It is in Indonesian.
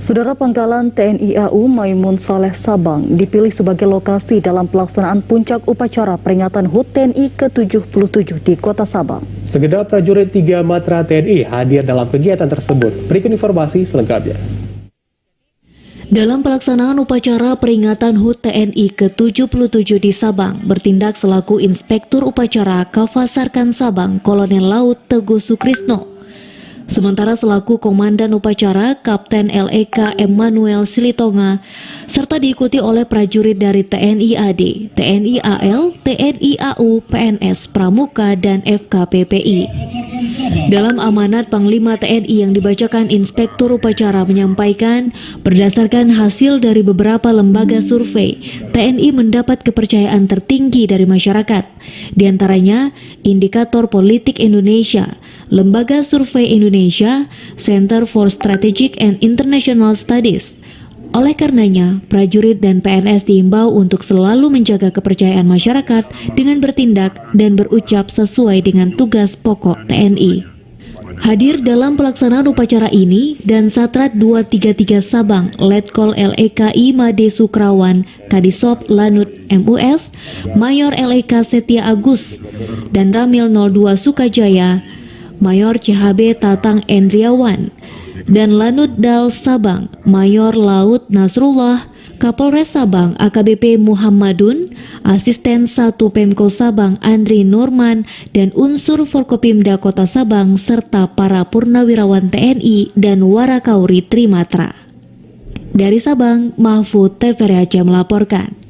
Saudara, Pangkalan TNI AU Maimun Saleh Sabang dipilih sebagai lokasi dalam pelaksanaan puncak upacara peringatan HUT TNI ke-77 di Kota Sabang. Segenap prajurit 3 Matra TNI hadir dalam kegiatan tersebut. Berikut informasi selengkapnya. Dalam pelaksanaan upacara peringatan HUT TNI ke-77 di Sabang, bertindak selaku Inspektur Upacara Kavasarkan Sabang Kolonel Laut Teguh Sukrisno. Sementara selaku Komandan Upacara Kapten LEK Emmanuel Silitonga, serta diikuti oleh prajurit dari TNI AD, TNI AL, TNI AU, PNS Pramuka, dan FKPPI. Dalam amanat Panglima TNI yang dibacakan Inspektur Upacara menyampaikan, berdasarkan hasil dari beberapa lembaga survei, TNI mendapat kepercayaan tertinggi dari masyarakat. Di antaranya, Indikator Politik Indonesia, Lembaga Survei Indonesia, Center for Strategic and International Studies. Oleh karenanya, prajurit dan PNS diimbau untuk selalu menjaga kepercayaan masyarakat dengan bertindak dan berucap sesuai dengan tugas pokok TNI. Hadir dalam pelaksanaan upacara ini dan Satrat 233 Sabang, Letkol LEKI Made Sukrawan, Kadisop Lanut MUS, Mayor LEK Setia Agus, dan Ramil 02 Sukajaya, Mayor CHB Tatang Endriawan, dan Lanut Dal Sabang, Mayor Laut Nasrullah, Kapolres Sabang AKBP Muhammadun, Asisten 1 Pemko Sabang Andri Nurman, dan unsur Forkopimda Kota Sabang, serta para purnawirawan TNI dan Warakauri Trimatra. Dari Sabang, Mahfud TVRI Aceh melaporkan.